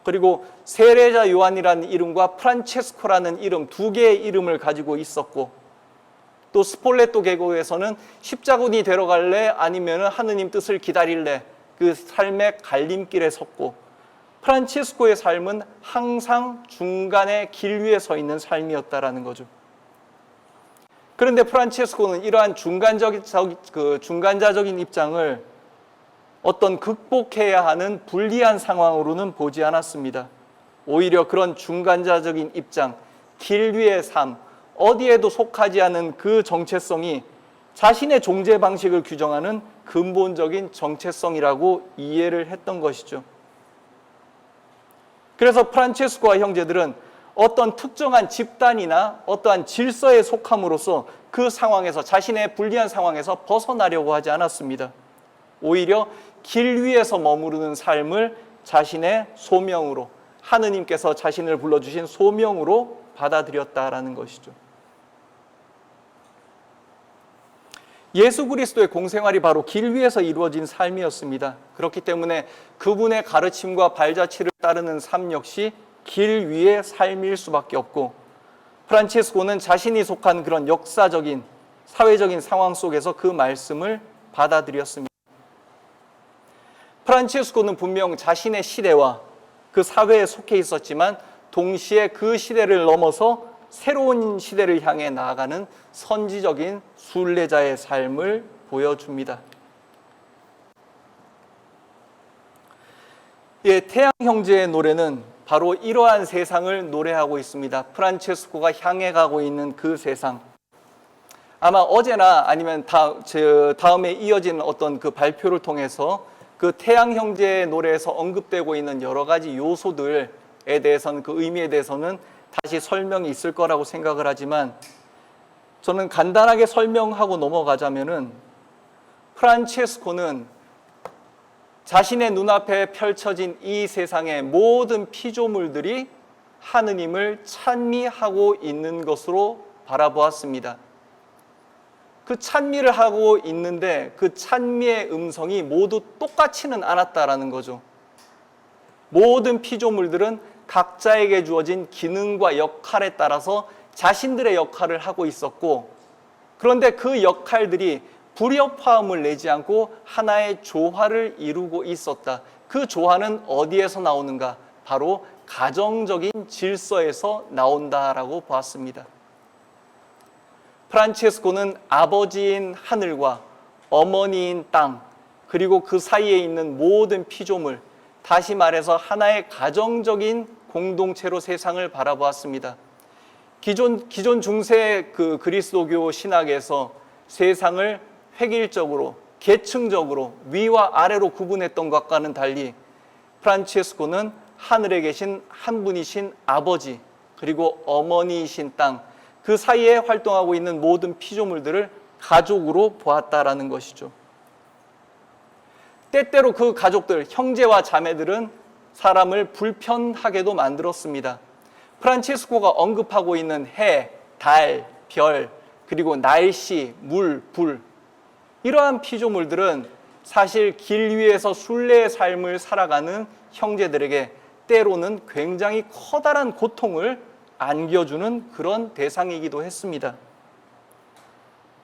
그리고 세례자 요한이라는 이름과 프란체스코라는 이름, 두 개의 이름을 가지고 있었고, 또 스폴레토 계곡에서는 십자군이 되러 갈래 아니면 하느님 뜻을 기다릴래, 그 삶의 갈림길에 섰고, 프란체스코의 삶은 항상 중간에 길 위에 서 있는 삶이었다라는 거죠. 그런데 프란체스코는 이러한 중간자적인 입장을 어떤 극복해야 하는 불리한 상황으로는 보지 않았습니다. 오히려 그런 중간자적인 입장, 길 위의 삶, 어디에도 속하지 않은 그 정체성이 자신의 존재 방식을 규정하는 근본적인 정체성이라고 이해를 했던 것이죠. 그래서 프란체스코와 형제들은 어떤 특정한 집단이나 어떠한 질서에 속함으로써 그 상황에서, 자신의 불리한 상황에서 벗어나려고 하지 않았습니다. 오히려 길 위에서 머무르는 삶을 자신의 소명으로, 하느님께서 자신을 불러주신 소명으로 받아들였다라는 것이죠. 예수 그리스도의 공생활이 바로 길 위에서 이루어진 삶이었습니다. 그렇기 때문에 그분의 가르침과 발자취를 따르는 삶 역시 길 위의 삶일 수밖에 없고, 프란체스코는 자신이 속한 그런 역사적인, 사회적인 상황 속에서 그 말씀을 받아들였습니다. 프란체스코는 분명 자신의 시대와 그 사회에 속해 있었지만 동시에 그 시대를 넘어서 새로운 시대를 향해 나아가는 선지적인 순례자의 삶을 보여줍니다. 예, 태양 형제의 노래는 바로 이러한 세상을 노래하고 있습니다. 프란체스코가 향해 가고 있는 그 세상. 아마 어제나 아니면 다음에 이어지는 어떤 그 발표를 통해서 그 태양 형제의 노래에서 언급되고 있는 여러 가지 요소들에 대해서는, 그 의미에 대해서는 다시 설명이 있을 거라고 생각을 하지만, 저는 간단하게 설명하고 넘어가자면은, 프란체스코는 자신의 눈앞에 펼쳐진 이 세상의 모든 피조물들이 하느님을 찬미하고 있는 것으로 바라보았습니다. 그 찬미를 하고 있는데 그 찬미의 음성이 모두 똑같지는 않았다라는 거죠. 모든 피조물들은 각자에게 주어진 기능과 역할에 따라서 자신들의 역할을 하고 있었고, 그런데 그 역할들이 불협화음을 내지 않고 하나의 조화를 이루고 있었다. 그 조화는 어디에서 나오는가? 바로 가정적인 질서에서 나온다라고 보았습니다. 프란체스코는 아버지인 하늘과 어머니인 땅, 그리고 그 사이에 있는 모든 피조물, 다시 말해서 하나의 가정적인 공동체로 세상을 바라보았습니다. 기존 중세 그 그리스도교 신학에서 세상을 획일적으로, 계층적으로 위와 아래로 구분했던 것과는 달리, 프란체스코는 하늘에 계신 한 분이신 아버지, 그리고 어머니이신 땅, 그 사이에 활동하고 있는 모든 피조물들을 가족으로 보았다라는 것이죠. 때때로 그 가족들, 형제와 자매들은 사람을 불편하게도 만들었습니다. 프란체스코가 언급하고 있는 해, 달, 별, 그리고 날씨, 물, 불, 이러한 피조물들은 사실 길 위에서 순례의 삶을 살아가는 형제들에게 때로는 굉장히 커다란 고통을 안겨주는 그런 대상이기도 했습니다.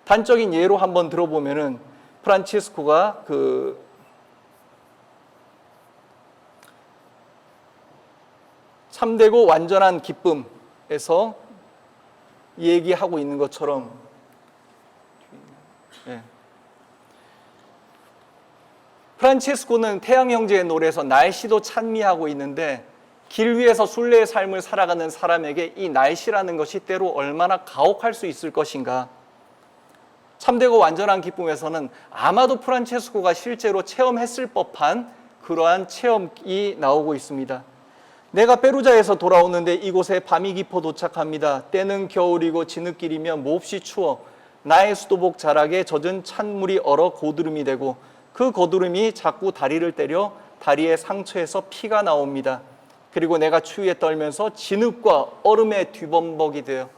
단적인 예로 한번 들어보면은, 프란체스코가 참되고 완전한 기쁨에서 얘기하고 있는 것처럼, 프란체스코는 태양 형제의 노래에서 날씨도 찬미하고 있는데, 길 위에서 순례의 삶을 살아가는 사람에게 이 날씨라는 것이 때로 얼마나 가혹할 수 있을 것인가. 참되고 완전한 기쁨에서는 아마도 프란체스코가 실제로 체험했을 법한 그러한 체험이 나오고 있습니다. 내가 페루자에서 돌아오는데 이곳에 밤이 깊어 도착합니다. 때는 겨울이고 진흙길이며 몹시 추워 나의 수도복 자락에 젖은 찬물이 얼어 고드름이 되고 그 고드름이 자꾸 다리를 때려 다리의 상처에서 피가 나옵니다. 그리고 내가 추위에 떨면서 진흙과 얼음에 뒤범벅이 되어,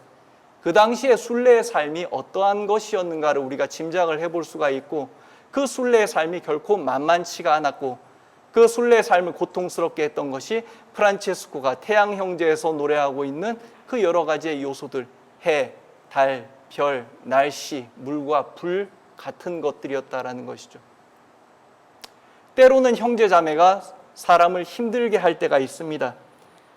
그 당시에 순례의 삶이 어떠한 것이었는가를 우리가 짐작을 해볼 수가 있고, 그 순례의 삶이 결코 만만치가 않았고 그 순례의 삶을 고통스럽게 했던 것이 프란체스코가 태양 형제에서 노래하고 있는 그 여러 가지의 요소들, 해, 달, 별, 날씨, 물과 불 같은 것들이었다라는 것이죠. 때로는 형제자매가 사람을 힘들게 할 때가 있습니다.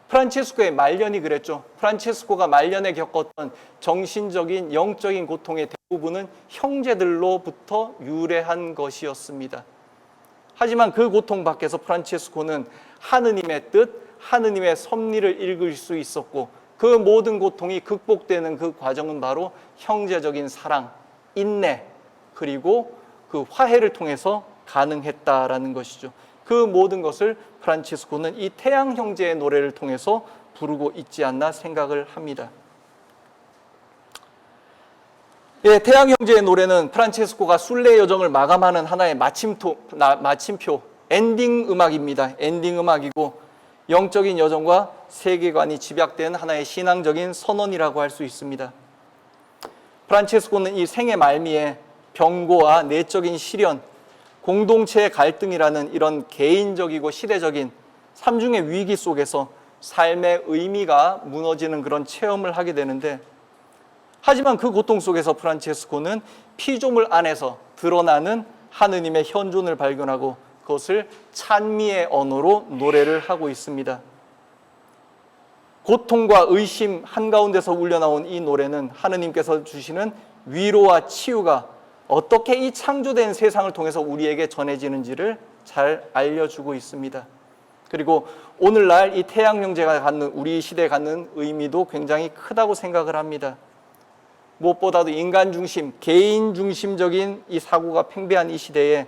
프란체스코의 말년이 그랬죠. 프란체스코가 말년에 겪었던 정신적인, 영적인 고통의 대부분은 형제들로부터 유래한 것이었습니다. 하지만 그 고통 밖에서 프란체스코는 하느님의 뜻, 하느님의 섭리를 읽을 수 있었고 그 모든 고통이 극복되는 그 과정은 바로 형제적인 사랑, 인내, 그리고 그 화해를 통해서 가능했다라는 것이죠. 그 모든 것을 프란체스코는 이 태양 형제의 노래를 통해서 부르고 있지 않나 생각을 합니다. 예, 태양 형제의 노래는 프란체스코가 순례 여정을 마감하는 하나의 마침표, 엔딩 음악입니다. 엔딩 음악이고 영적인 여정과 세계관이 집약된 하나의 신앙적인 선언이라고 할 수 있습니다. 프란체스코는 이 생의 말미에 병고와 내적인 시련, 공동체의 갈등이라는 이런 개인적이고 시대적인 삼중의 위기 속에서 삶의 의미가 무너지는 그런 체험을 하게 되는데, 하지만 그 고통 속에서 프란체스코는 피조물 안에서 드러나는 하느님의 현존을 발견하고 그것을 찬미의 언어로 노래를 하고 있습니다. 고통과 의심 한가운데서 울려나온 이 노래는 하느님께서 주시는 위로와 치유가 어떻게 이 창조된 세상을 통해서 우리에게 전해지는지를 잘 알려주고 있습니다. 그리고 오늘날 이 태양 형제가 갖는, 우리 시대에 갖는 의미도 굉장히 크다고 생각을 합니다. 무엇보다도 인간 중심, 개인 중심적인 이 사고가 팽배한 이 시대에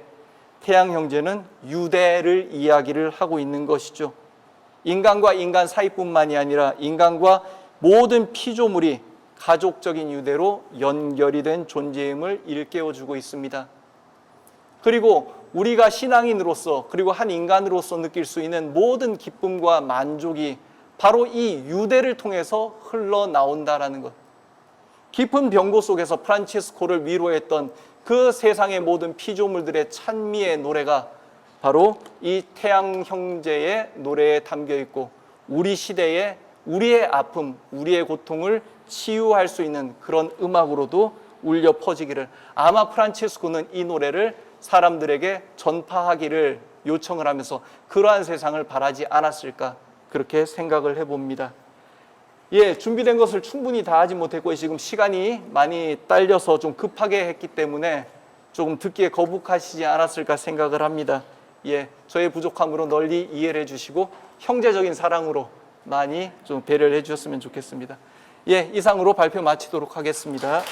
태양 형제는 유대를 이야기를 하고 있는 것이죠. 인간과 인간 사이뿐만이 아니라 인간과 모든 피조물이 가족적인 유대로 연결이 된 존재임을 일깨워주고 있습니다. 그리고 우리가 신앙인으로서 그리고 한 인간으로서 느낄 수 있는 모든 기쁨과 만족이 바로 이 유대를 통해서 흘러나온다라는 것. 깊은 병고 속에서 프란체스코를 위로했던 그 세상의 모든 피조물들의 찬미의 노래가 바로 이 태양 형제의 노래에 담겨 있고 우리 시대에 우리의 아픔, 우리의 고통을 치유할 수 있는 그런 음악으로도 울려 퍼지기를, 아마 프란체스코는 이 노래를 사람들에게 전파하기를 요청을 하면서 그러한 세상을 바라지 않았을까, 그렇게 생각을 해봅니다. 예, 준비된 것을 충분히 다 하지 못했고 지금 시간이 많이 딸려서 좀 급하게 했기 때문에 조금 듣기에 거북하시지 않았을까 생각을 합니다. 예, 저의 부족함으로 널리 이해를 해주시고 형제적인 사랑으로 많이 좀 배려를 해주셨으면 좋겠습니다. 예, 이상으로 발표 마치도록 하겠습니다.